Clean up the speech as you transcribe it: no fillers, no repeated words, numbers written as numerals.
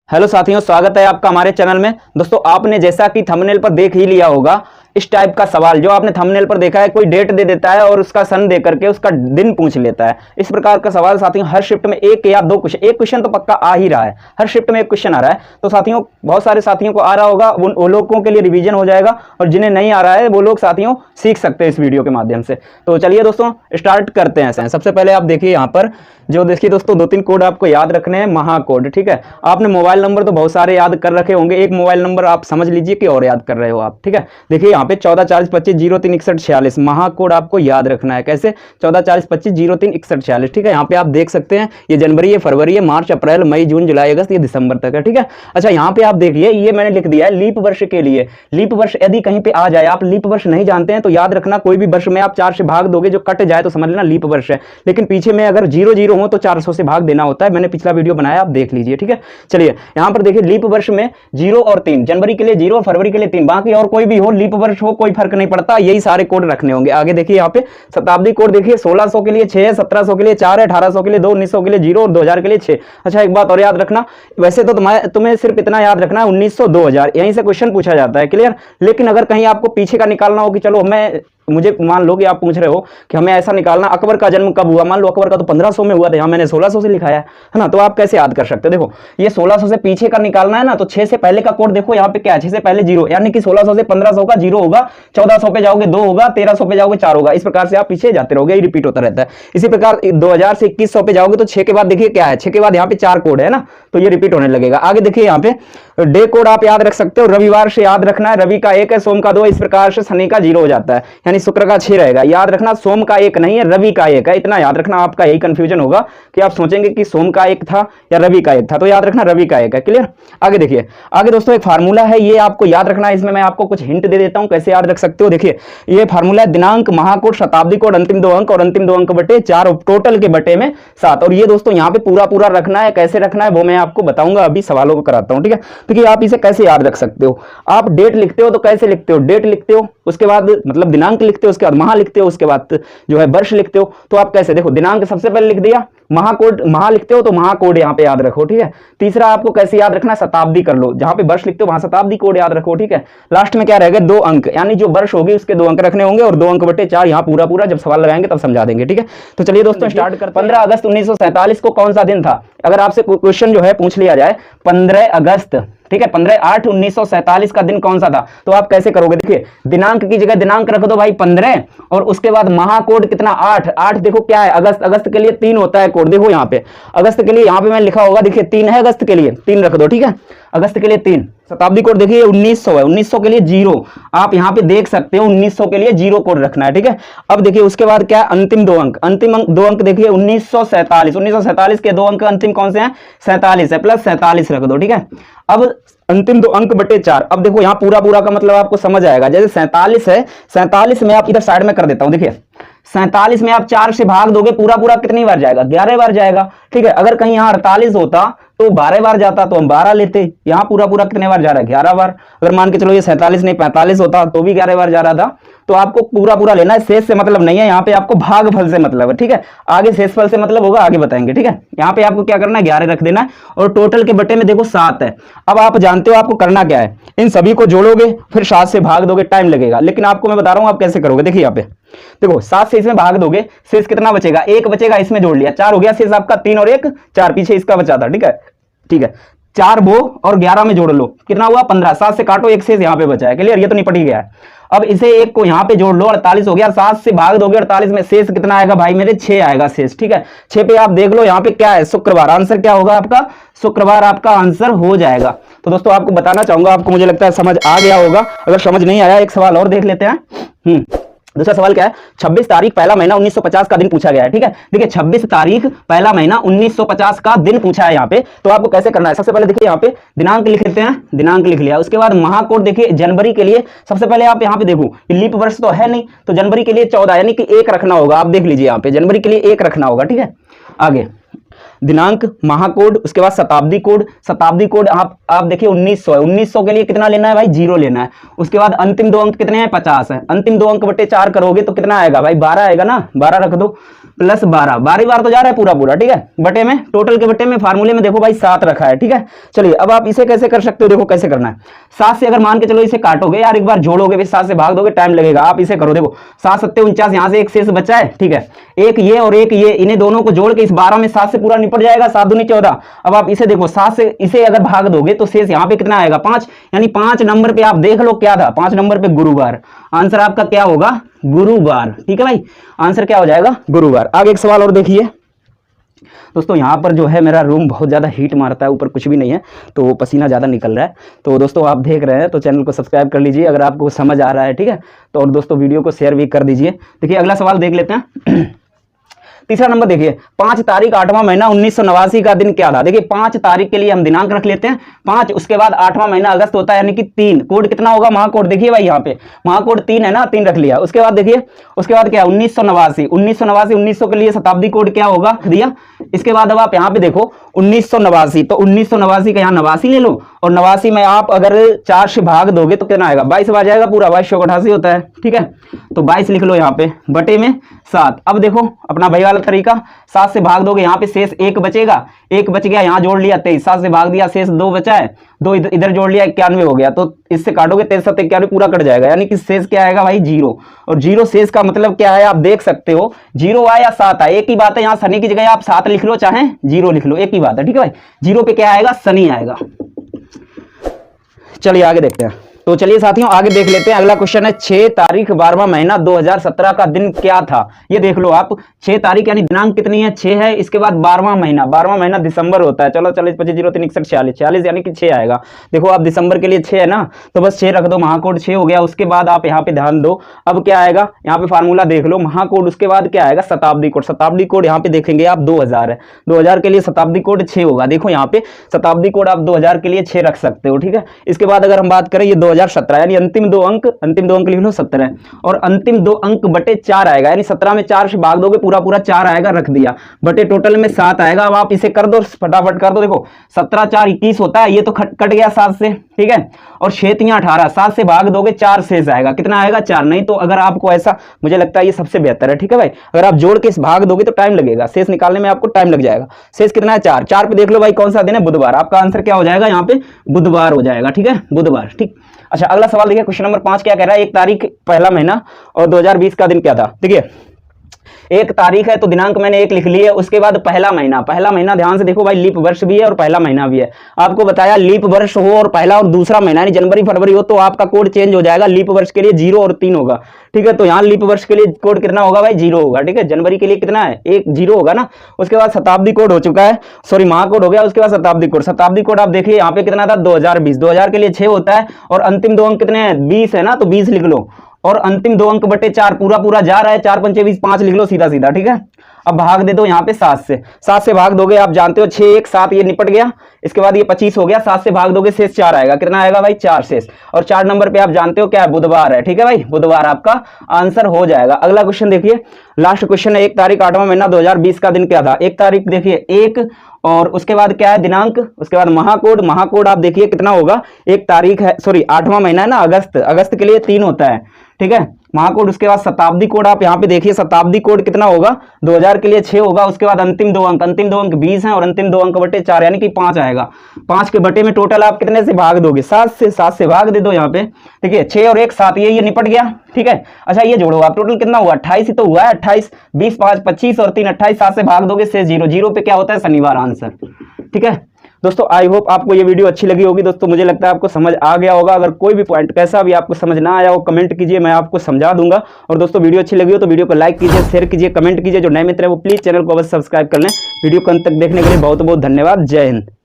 Hello साथियों, स्वागत है आपका हमारे चैनल में। दोस्तों, आपने जैसा कि थंबनेल पर देख ही लिया होगा, इस टाइप का सवाल जो आपने थंबनेल पर देखा है, कोई डेट दे देता है और उसका सन दे करके उसका दिन पूछ लेता है। इस प्रकार का सवाल साथियों हर शिफ्ट में एक या दो क्वेश्चन, एक क्वेश्चन तो पक्का आ ही रहा है, हर शिफ्ट में एक क्वेश्चन आ रहा है। तो साथियों बहुत सारे साथियों को आ रहा होगा, वो लोगों के लिए रिवीजन हो जाएगा, और जिन्हें नहीं आ रहा है वो लोग साथियों सीख सकते हैं इस वीडियो के माध्यम से। तो चलिए दोस्तों स्टार्ट करते हैं। सबसे पहले आप देखिए यहाँ पर जो देखिए दोस्तों, 2-3 कोड आपको याद रखने हैं, महाकोड। ठीक है, आपने मोबाइल नंबर तो बहुत सारे याद कर रखे होंगे, एक मोबाइल नंबर आप समझ लीजिए कि और याद कर रहे हो आप। ठीक है, देखिए यहाँ पे 144025036146 महाकोड आपको याद रखना है। कैसे? 144025036146। ठीक है, यहाँ पे आप देख सकते हैं ये जनवरी है, फरवरी है, मार्च, अप्रैल, मई, जून, जुलाई, अगस्त, ये दिसंबर तक है। ठीक है, अच्छा यहाँ पे आप देखिए ये मैंने लिख दिया है लीप वर्ष के लिए। लीप वर्ष यदि कहीं पे आ जाए, आप लीप वर्ष नहीं जानते हैं तो याद रखना, कोई भी वर्ष में आप 4 से भाग दोगे, जो कट जाए तो समझ लेना लीप वर्ष है। लेकिन पीछे में अगर 00 हो तो 400 से भाग देना होता है। मैंने पिछला वीडियो बनाया, आप देख लीजिए। ठीक है, चलिए यहाँ पर देखिए लीप वर्ष में 0 और 3, जनवरी के लिए 0 और फरवरी के लिए 3, बाकी और कोई भी हो, लीप वर्ष हो, कोई फर्क नहीं पड़ता, यही सारे कोड रखने होंगे। आगे देखिए यहाँ पे शताब्दी कोड देखिए, 1600 के लिए 6 है, 1700 के लिए 4 है, 1800 के लिए 2, 1900 के लिए 0 और 2000 के लिए 6। अच्छा एक बात और याद रखना, वैसे तो तुम्हें सिर्फ इतना याद रखना है 1900 2000, यहीं से क्वेश्चन पूछा जाता है। क्लियर? लेकिन अगर कहीं आपको पीछे का निकालना हो कि चलो मुझे मान लो कि आप पूछ रहे हो कि हमें ऐसा निकालना अकबर का जन्म कब हुआ, मान लो अकबर का तो 1500 में हुआ था, यहाँ मैंने 1600 से लिखा है ना, तो आप कैसे याद कर सकते हो? देखो ये 1600 से पीछे का निकालना है ना, तो 6 से पहले का कोड देखो, यहाँ पे क्या है, 6 से पहले 0, यानी कि 1600 से 1500 का 0 होगा, 1400 पे जाओगे 2 होगा, 1300 पे जाओगे 4 होगा। इस प्रकार से आप पीछे जाते रहोगे, ये रिपीट होता रहता है। इसी प्रकार 2000 से 2100 पे जाओगे तो 6 के बाद देखिए क्या है, 6 के बाद यहाँ पे 4 कोड है ना, तो ये रिपीट होने लगेगा। आगे देखिए यहाँ पे डे कोड आप याद रख सकते हो, रविवार से याद रखना है, रवि का 1 है, सोम का 2, इस प्रकार से शनि का 0 हो जाता है, यानी शुक्र का 6 रहेगा। याद रखना सोम का 1 नहीं है, रवि का 1 है, इतना याद रखना। आपका यही कंफ्यूजन होगा कि आप सोचेंगे कि सोम का 1 था या रवि का 1 था, तो याद रखना रवि का 1 है। क्लियर? आगे देखिए, आगे दोस्तों एक फार्मूला है, ये आपको याद रखना है। इसमें मैं आपको कुछ हिंट दे देता हूं कैसे याद रख सकते हो। देखिए ये फार्मूला है, दिनांक, महाकोड, शताब्दी कोड, अंतिम 2 अंक और अंतिम 2 अंक बटे 4, टोटल के बटे में 7। और ये दोस्तों यहाँ पे पूरा पूरा रखना है, कैसे रखना है वो मैं आपको बताऊंगा, अभी सवालों को कराता हूं। ठीक है, देखिए आप इसे कैसे याद रख सकते हो। आप डेट लिखते हो तो कैसे लिखते हो, डेट लिखते हो, उसके बाद मतलब दिनांक लिखते हो, उसके बाद माह लिखते हो, उसके बाद जो है वर्ष लिखते हो। तो आप कैसे, देखो दिनांक सबसे पहले लिख दिया, महाकोड, महा लिखते हो तो महाकोड यहाँ पे याद रखो। ठीक है, तीसरा आपको कैसे याद रखना है, शताब्दी कर लो, जहां पे वर्ष लिखते हो वहां शताब्दी कोड याद रखो। ठीक है, लास्ट में क्या रहेगा, 2 अंक, यानी जो वर्ष होगी उसके 2 अंक रखने होंगे, और 2 अंक बटे 4 यहाँ पूरा पूरा जब सवाल लगाएंगे तब समझा देंगे। ठीक है, तो चलिए दोस्तों स्टार्ट करते हैं। 15 अगस्त 1947 को कौन सा दिन था? अगर आपसे क्वेश्चन जो है पूछ लिया जाए 15 अगस्त, ठीक है, 15/8/1947 का दिन कौन सा था, तो आप कैसे करोगे? देखिए दिनांक की जगह दिनांक रख दो भाई 15, और उसके बाद महाकोड कितना, 8 देखो क्या है, अगस्त, अगस्त के लिए 3 होता है कोड। देखो यहाँ पे अगस्त के लिए यहाँ पे मैं लिखा होगा, देखिए 3 है अगस्त के लिए, 3 रख दो। ठीक है, अगस्त के लिए 3। शताब्दी कोड देखिए 1900 है, 1900 के लिए 0, आप यहाँ पे देख सकते हो 1900 के लिए 0 कोड रखना है। ठीक है, अब देखिए उसके बाद क्या है, अंतिम 2 अंक, अंतिम 2 अंक देखिए 1947 के 2 अंक अंतिम कौन से हैं, 47 है, प्लस 47 रख दो। ठीक है, अब अंतिम 2 अंक बटे 4। अब देखो यहाँ पूरा पूरा का मतलब आपको समझ आएगा। जैसे 47 है, 47 में आप इधर साइड में कर देता हूं, देखिए 47 में आप 4 से भाग दोगे, पूरा पूरा कितनी बार जाएगा, 11 बार जाएगा। ठीक है, अगर कहीं यहाँ 48 होता तो 12 बार जाता, तो हम 12 लेते। यहाँ पूरा पूरा कितने बार जा रहा है, 11 बार। अगर मान के चलो ये 47 नहीं 45 होता तो भी 11 बार जा रहा था। तो आपको पूरा पूरा लेना है, शेष से मतलब नहीं है, यहाँ पे आपको भागफल से मतलब है। ठीक है, आगे शेषफल से मतलब होगा, आगे बताएंगे। ठीक है, यहाँ पे आपको क्या करना है, 11 रख देना है, और टोटल के बटे में देखो 7 है। अब आप जानते हो आपको करना क्या है, इन सभी को जोड़ोगे फिर 7 से भाग दोगे, टाइम लगेगा, लेकिन आपको मैं बता रहा हूं आप कैसे करोगे। देखिए यहाँ पे देखो 7 से इसमें भाग दोगे, शेष कितना बचेगा, 1 बचेगा, इसमें जोड़ लिया 4 हो गया, शेष आपका 3 और 1 4, पीछे इसका बचा था। ठीक है, ठीक है, 4 वो और 11 में जोड़ लो, कितना हुआ 15, 7 से काटो, 1 शेष यहाँ पे बचा है। क्लियर? ये तो निपट ही गया है। अब इसे 1 को यहाँ पे जोड़ लो, 48 हो गया, 7 से भाग दोगे 48 में, शेष कितना आएगा भाई मेरे, 6 आएगा शेष। ठीक है, 6 पे आप देख लो यहाँ पे क्या है, शुक्रवार, आंसर क्या होगा आपका, शुक्रवार आपका आंसर हो जाएगा। तो दोस्तों आपको बताना चाहूंगा, आपको मुझे लगता है समझ आ गया होगा। अगर समझ नहीं आया एक सवाल और देख लेते हैं। दूसरा सवाल क्या है, 26 तारीख पहला महीना 1950 का दिन पूछा गया है। ठीक है, देखिए 26 तारीख पहला महीना 1950 का दिन पूछा है यहाँ पे। तो आपको कैसे करना है, सबसे पहले देखिए यहाँ पे दिनांक लिख लेते हैं, दिनांक लिख लिया, उसके बाद महाकोड देखिए जनवरी के लिए सबसे पहले आप यहाँ पे देखो लीप वर्ष तो है नहीं, तो जनवरी के लिए 14 यानी कि 1 रखना होगा। आप देख लीजिए यहाँ पे जनवरी के लिए 1 रखना होगा। ठीक है, आगे दिनांक, महाकोड, उसके बाद शताब्दी कोड, शताब्दी कोड आप देखिए 1900 है, 1900 के लिए कितना लेना है भाई, 0 लेना है। उसके बाद अंतिम 2 अंक कितने हैं, 50 है, अंतिम 2 अंक बटे 4 करोगे तो कितना आएगा भाई, 12 आएगा ना, 12 रख दो। प्लस 12, 12 बार तो जा रहा है पूरा पूरा, ठीक है। बटे में, टोटल के बटे में फार्मूले में देखो भाई 7 रखा है, ठीक है। चलिए अब आप इसे कैसे कर सकते हो, देखो कैसे करना है। 7 से अगर मान के चलो इसे काटोगे यार, एक बार जोड़ोगे, 7 से भाग दोगे, टाइम लगेगा। आप इसे करो, देखो 7 7 49, यहाँ से एक शेष बचा है, ठीक है। एक ये और एक ये, इन्हें दोनों को जोड़ के इस 12 में 7 से पूरा निपट जाएगा, 7 दूनी 14। अब आप इसे देखो 7 से इसे अगर भाग दोगे तो शेष यहाँ पे कितना आएगा, 5। यानी 5 नंबर पे आप देख लो क्या था, 5 नंबर पे गुरुवार। आंसर आपका क्या होगा, गुरुवार, ठीक है भाई। आंसर क्या हो जाएगा, गुरुवार। आगे एक सवाल और देखिए दोस्तों, यहाँ पर जो है मेरा रूम बहुत ज़्यादा हीट मारता है, ऊपर कुछ भी नहीं है तो पसीना ज़्यादा निकल रहा है। तो दोस्तों आप देख रहे हैं तो चैनल को सब्सक्राइब कर लीजिए अगर आपको समझ आ रहा है, ठीक है। तो और दोस्तों वीडियो को शेयर भी कर दीजिए। देखिए अगला सवाल देख लेते हैं। तीसरा नंबर देखिए, 5 तारीख 8वां महीना 1989 का दिन क्या था। देखिए 5 तारीख के लिए हम दिनांक रख लेते हैं 5, उसके बाद 8वां महीना अगस्त होता है, यानी कि 3। कोड कितना होगा, महाकोड देखिए भाई, यहाँ पे महाकोड 3 है ना, 3 रख लिया। उसके बाद देखिए, उसके बाद क्या, 1989, 1900 के लिए शताब्दी कोड क्या होगा दिया। इसके बाद अब आप यहाँ पे देखो 1989, तो 1989 का यहाँ 89 ले लो, और 89 में आप अगर 4 से भाग दोगे तो कितना आएगा, 22 आ जाएगा पूरा, 2288 होता है, ठीक है। तो 22 लिख लो यहाँ पे, बटे में 7। अब देखो अपना भाई वाला तरीका, 7 से भाग दोगे, यहाँ पे शेष 1 बचेगा, 1 बच गया, यहाँ जोड़ लिया 23, 7 से भाग दिया, शेष 2 बचा है, 2 इधर जोड़ लिया, 91 हो गया। तो इससे काटोगे 23 7 91 पूरा कट जाएगा, यानी कि शेष क्या आएगा भाई, 0। और 0 शेष का मतलब क्या है, आप देख सकते हो 0 आया या 7 आया, एक ही बात है। यहाँ शनि की जगह आप 7 लिख लो, चाहे 0 लिख लो, एक ही बात है, ठीक है भाई। 0 पे क्या आएगा, शनि आएगा। चलिए आगे देखते हैं। तो चलिए साथियों आगे देख लेते हैं। अगला क्वेश्चन है 6 तारीख 12वां महीना 2017 का दिन क्या था। ये देख लो आप, 6 तारीख यानी दिनांक कितनी है, 6 है। इसके बाद 12वां महीना दिसंबर होता है। चलो 40 25 0 3 61 46, 46 यानी कि 6 आएगा। देखो आप दिसंबर के लिए 6 है ना, तो बस 6 रख दो, महाकोड 6 हो गया। उसके बाद आप यहाँ पे ध्यान दो, अब क्या आएगा, यहाँ पे फार्मूला देख लो, महाकोड, उसके बाद क्या आएगा, शताब्दी कोड। शताब्दी कोड यहाँ पे देखेंगे आप 2000 है, 2000 के लिए शताब्दी कोड 6 होगा। देखो यहाँ पे शताब्दी कोड आप 2000 के लिए 6 रख सकते हो, ठीक है। इसके बाद अगर हम बात करें ये 2017, यानी अंतिम दो अंक लिख लो 17, और अंतिम 2 अंक बटे 4 आएगा, यानी 17 में 4 से भाग दोगे पूरा पूरा 4 आएगा, रख दिया, बटे टोटल में 7 आएगा। अब आप इसे कर दो, फटाफट कर दो। देखो 17 4 21 होता है, ये तो कट गया 7 से, ठीक है। और 6 3 18, 7 से भाग दोगे 4 शेष आएगा, कितना आएगा, 4। नहीं तो अगर आपको ऐसा, मुझे लगता है ये सबसे बेहतर है, ठीक है भाई। अगर आप जोड़ के भाग दोगे तो टाइम लगेगा, शेष निकालने में आपको टाइम लग जाएगा। शेष कितना है, 4। 4 पे देख लो भाई कौन सा दिन है, बुधवार। आपका आंसर क्या हो जाएगा, यहाँ पे बुधवार हो जाएगा, ठीक है, बुधवार, ठीक। अच्छा अगला सवाल देखिए, क्वेश्चन नंबर 5 क्या कह रहा है, 1 तारीख पहला महीना और 2020 का दिन क्या था। देखिए 1 तारीख है तो दिनांक मैंने 1 लिख ली है। उसके बाद पहला महीना ध्यान से देखो भाई, लीप वर्ष भी है और पहला महीना भी है। आपको बताया लीप वर्ष हो और पहला और दूसरा महीना यानी जनवरी फरवरी हो तो आपका कोड चेंज हो जाएगा। लीप वर्ष के लिए 0 और 3 होगा, ठीक है। तो यहाँ लीप वर्ष के लिए कोड कितना होगा भाई, 0 होगा, ठीक है। जनवरी के लिए कितना है, 1 0 होगा ना। उसके बाद शताब्दी कोड हो चुका है, सॉरी महाकोड हो गया। उसके बाद शताब्दी कोड आप देखिए यहाँ पे कितना था, 2020। 2000 के लिए 6 होता है और अंतिम 2 अंक कितने हैं, 20 है ना, तो 20 लिख लो, और अंतिम 2 अंक बटे 4 पूरा पूरा जा रहा है, 4 5 20, 5 लिख लो सीधा सीधा, ठीक है। अब भाग दे दो यहाँ पे 7 से भाग दोगे, आप जानते हो 6 1 7 ये निपट गया। इसके बाद ये 25 हो गया, 7 से भाग दोगे शेष 4 आएगा, कितना आएगा भाई, 4 शेष। और 4 नंबर पे आप जानते हो क्या है, बुधवार है, ठीक है भाई, बुधवार आपका आंसर हो जाएगा। अगला क्वेश्चन देखिए, लास्ट क्वेश्चन है, 1 तारीख 8वां महीना 2020 का दिन क्या था। 1 तारीख देखिए 1, और उसके बाद क्या है, दिनांक, उसके बाद महाकोड आप देखिए कितना होगा, 1 तारीख है, सॉरी 8वां महीना है ना, अगस्त के लिए 3 होता है, ठीक है, महाकोड। उसके बाद शताब्दी कोड आप यहाँ पे देखिए, शताब्दी कोड कितना होगा, 2000 के लिए 6 होगा। उसके बाद अंतिम 2 अंक 20 हैं और अंतिम 2 अंक बटे 4 यानी कि 5 आएगा। 5 के बटे में टोटल आप कितने से भाग दोगे, 7 से भाग दे दो यहाँ पे, ठीक है। 6 और 1 7, ये निपट गया, ठीक है। अच्छा ये जोड़ो आप, टोटल कितना हुआ, 28 ही तो हुआ है, 28 20 5 25 और 3 28, 7 से भाग दोगे से 0 पे क्या होता है, शनिवार आंसर, ठीक है। दोस्तों आई होप आपको ये वीडियो अच्छी लगी होगी। दोस्तों मुझे लगता है आपको समझ आ गया होगा। अगर कोई भी पॉइंट कैसा भी आपको समझ ना आया हो कमेंट कीजिए, मैं आपको समझा दूंगा। और दोस्तों वीडियो अच्छी लगी हो तो वीडियो को लाइक कीजिए, शेयर कीजिए, कमेंट कीजिए। जो नए मित्र है वो प्लीज चैनल को अवश्य सब्सक्राइब कर लें। वीडियो को अंत तक देखने के लिए बहुत बहुत धन्यवाद। जय हिंद।